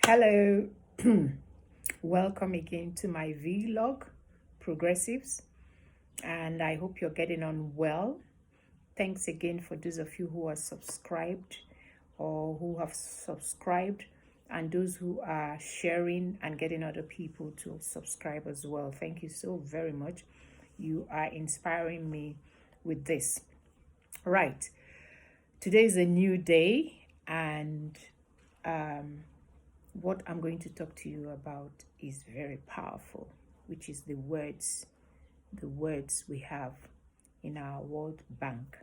Hello, welcome again to my vlog, Progressives, and I hope you're getting on well. Thanks again for those of you who are subscribed or who have subscribed, and those who are sharing and getting other people to subscribe as well. Thank you so very much. You are inspiring me with this. Right, today is a new day, and what I'm going to talk to you about is very powerful, which is the words we have in our World Bank.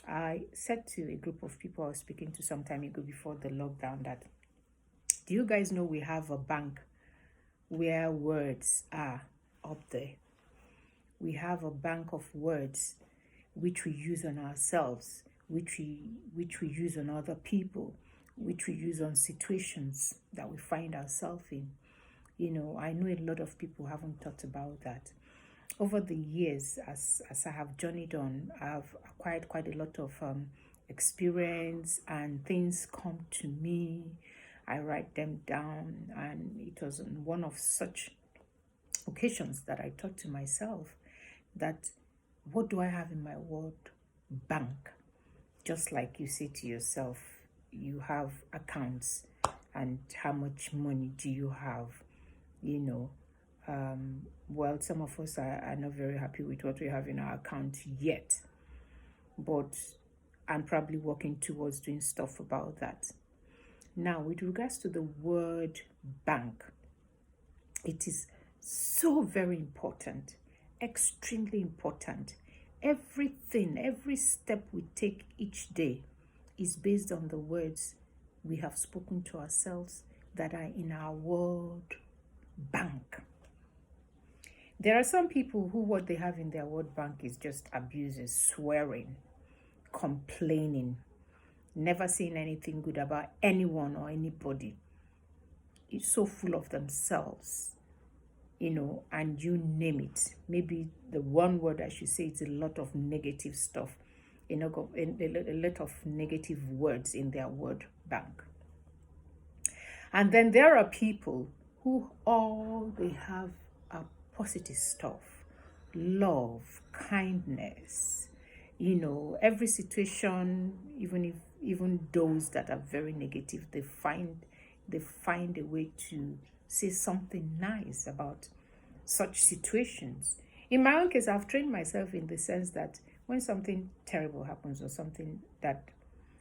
I said to a group of people I was speaking to some time ago before the lockdown that, do you guys know we have a bank where words are up there? We have a bank of words which we use on ourselves, which we use on other people, which we use on situations that we find ourselves in. I know a lot of people haven't thought about that. Over the years, as I have journeyed on, I've acquired quite a lot of experience, and things come to me. I write them down, and it was on one of such occasions that I thought to myself that, what do I have in my word bank? Just like you say to yourself, you have accounts, and how much money do you have? Well, some of us are not very happy with what we have in our account yet, but I'm probably working towards doing stuff about that. Now, with regards to the word bank, it is so very important, extremely important. Everything, every step we take each day is based on the words we have spoken to ourselves that are in our word bank. There are some people who what they have in their word bank is just abuses, swearing, complaining, never saying anything good about anyone or anybody. It's so full of themselves, and you name it. Maybe the one word I should say is a lot of negative stuff, a lot of negative words in their word bank. And then there are people who all they have are positive stuff, love, kindness. Every situation, even those that are very negative, they find a way to say something nice about such situations. In my own case, I've trained myself in the sense that when something terrible happens or something that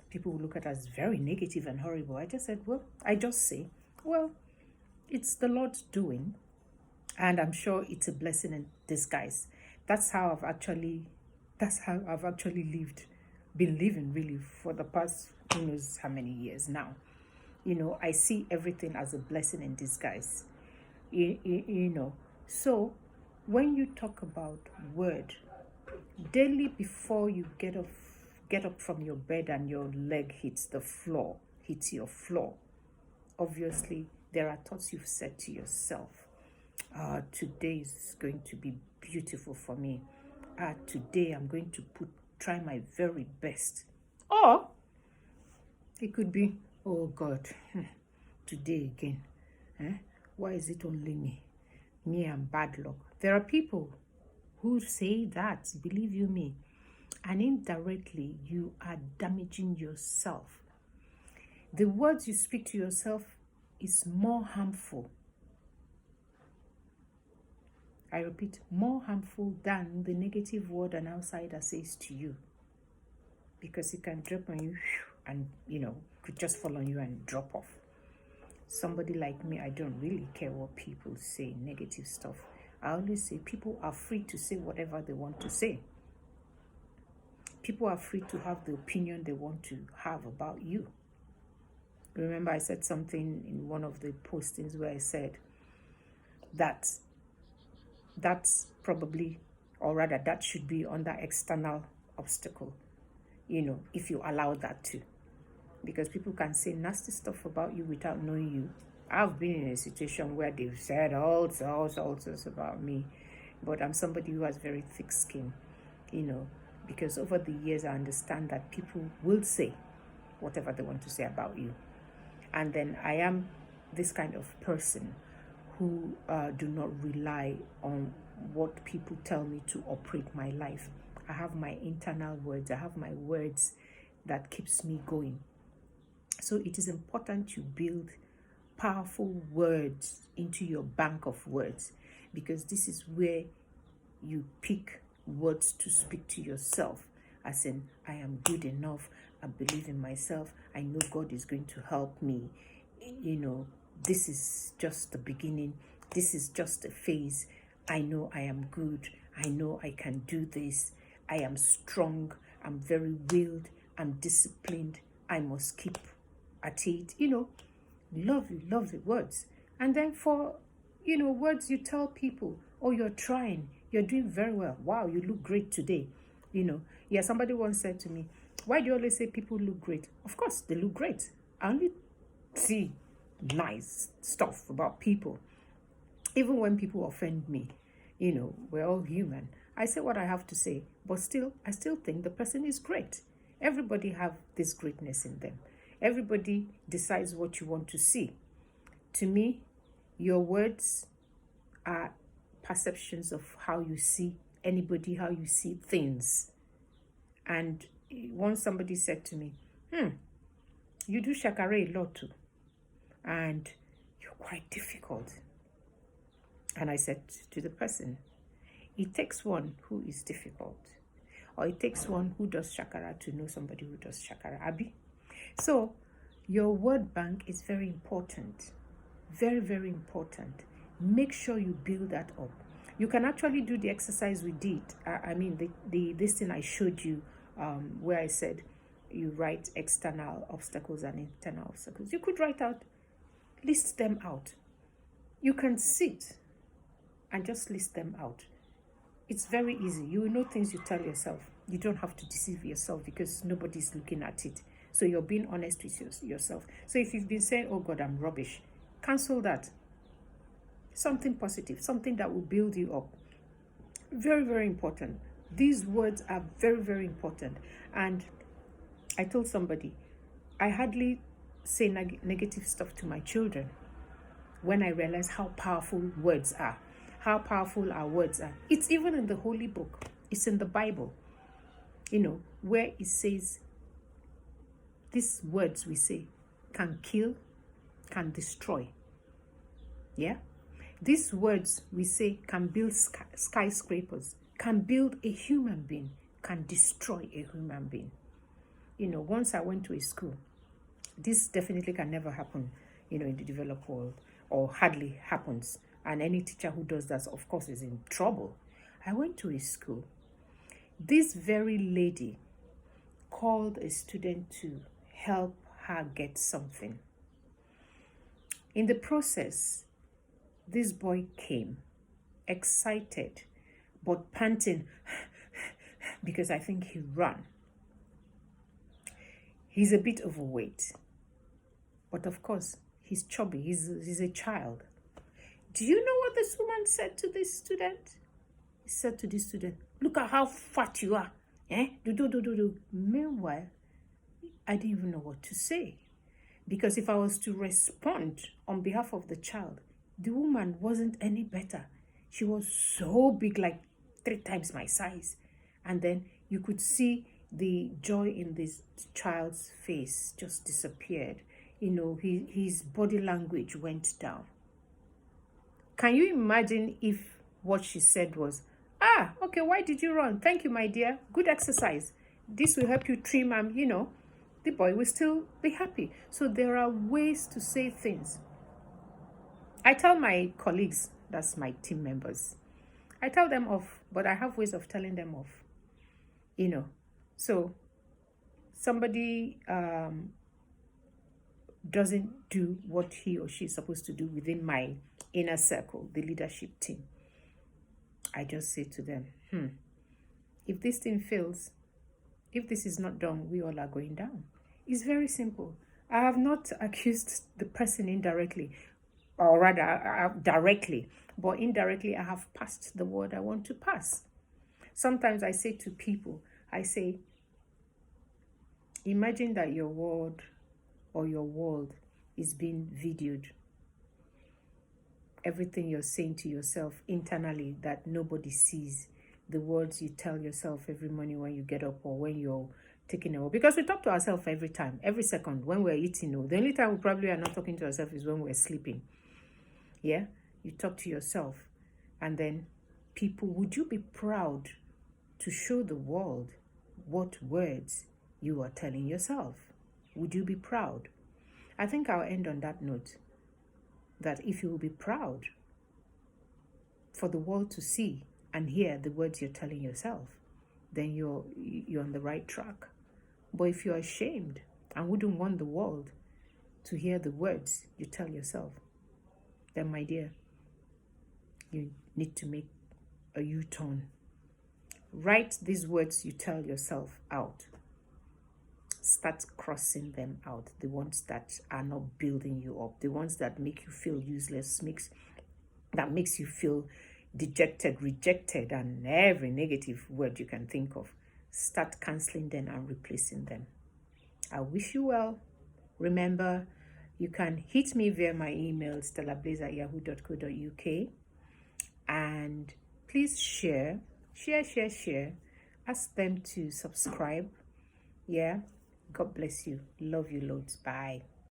people will look at as very negative and horrible, I just say, well, it's the Lord's doing, and I'm sure it's a blessing in disguise. That's how I've actually been living really for the past who knows how many years now. I see everything as a blessing in disguise. So when you talk about word daily, before you get up from your bed and your leg hits your floor, obviously there are thoughts you've said to yourself. Today is going to be beautiful for me. Today I'm going to try my very best. Or it could be, oh God, today again. Why is it only me? Me and bad luck. There are people who say that, believe you me, and indirectly you are damaging yourself. The words you speak to yourself is more harmful. I repeat, more harmful than the negative word an outsider says to you, because it can drop on you and could just fall on you and drop off. Somebody like me, I don't really care what people say, negative stuff. I always say people are free to say whatever they want to say. People are free to have the opinion they want to have about you. Remember, I said something in one of the postings where I said that that's probably, or rather that should be under external obstacle, if you allow that to. Because people can say nasty stuff about you without knowing you. I've been in a situation where they've said all sorts about me, but I'm somebody who has very thick skin, because over the years I understand that people will say whatever they want to say about you. And then I am this kind of person who do not rely on what people tell me to operate my life. I have my internal words. I have my words that keeps me going. So it is important to build powerful words into your bank of words, because this is where you pick words to speak to yourself, as in, I am good enough, I believe in myself, I know God is going to help me, this is just the beginning, this is just a phase, I know I am good, I know I can do this, I am strong, I'm very willed, I'm disciplined, I must keep at it, lovely words. And then for, words you tell people, oh, you're trying, you're doing very well, wow, you look great today. Somebody once said to me, why do you always say people look great? Of course, they look great. I only see nice stuff about people. Even when people offend me, we're all human. I say what I have to say, but I still think the person is great. Everybody have this greatness in them. Everybody decides what you want to see. To me, your words are perceptions of how you see anybody, how you see things. And once somebody said to me, you do shakara a lot too, and you're quite difficult. And I said to the person, it takes one who is difficult, or it takes one who does shakara to know somebody who does shakara. Abi? So your word bank is very important. Very, very important. Make sure you build that up. You can actually do the exercise we did. This thing I showed you, where I said you write external obstacles and internal obstacles. You could list them out. You can sit and just list them out. It's very easy. You will know things you tell yourself. You don't have to deceive yourself because nobody's looking at it. So you're being honest with yourself. So if you've been saying, oh God, I'm rubbish, cancel that. Something positive, something that will build you up. Very, very important. These words are very, very important. And I told somebody, I hardly say negative stuff to my children when I realize how powerful words are, how powerful our words are. It's even in the Holy Book. It's in the Bible, where it says these words we say can kill, can destroy. Yeah? These words we say can build skyscrapers, can build a human being, can destroy a human being. Once I went to a school, this definitely can never happen, in the developed world, or hardly happens. And any teacher who does that, of course, is in trouble. I went to a school. This very lady called a student to help her get something. In the process, this boy came, excited, but panting, because I think he ran. He's a bit overweight, but of course, he's chubby, he's a child. Do you know what this woman said to this student? He said to this student, look at how fat you are. Do. Meanwhile, I didn't even know what to say. Because if I was to respond on behalf of the child, the woman wasn't any better. She was so big, like 3 times my size. And then you could see the joy in this child's face just disappeared. His body language went down. Can you imagine if what she said was, okay, why did you run? Thank you, my dear. Good exercise. This will help you trim and, the boy will still be happy. So there are ways to say things. I tell my colleagues, that's my team members, I tell them off, but I have ways of telling them off. So somebody doesn't do what he or she is supposed to do within my inner circle, the leadership team. I just say to them, if this thing fails, if this is not done, we all are going down. It's very simple. I have not accused the person indirectly, or rather directly, but indirectly I have passed the word I want to pass. Sometimes I say to people, imagine that your word or your world is being videoed everything you're saying to yourself internally that nobody sees, the words you tell yourself every morning when you get up or when you're taking a walk. Because we talk to ourselves every time, every second, when we're eating. The only time we probably are not talking to ourselves is when we're sleeping. Yeah, you talk to yourself. And then people, would you be proud to show the world what words you are telling yourself? Would you be proud? I think I'll end on that note, that if you will be proud for the world to see and hear the words you're telling yourself, then you're on the right track. But if you're ashamed and wouldn't want the world to hear the words you tell yourself, then my dear, you need to make a U-turn. Write these words you tell yourself out. Start crossing them out. The ones that are not building you up, the ones that make you feel useless, that makes you feel dejected, rejected, and every negative word you can think of. Start canceling them and replacing them. I wish you well. Remember, you can hit me via my email, stellablaze@yahoo.co.uk, and please share. Ask them to subscribe. Yeah. God bless you. Love you loads. Bye.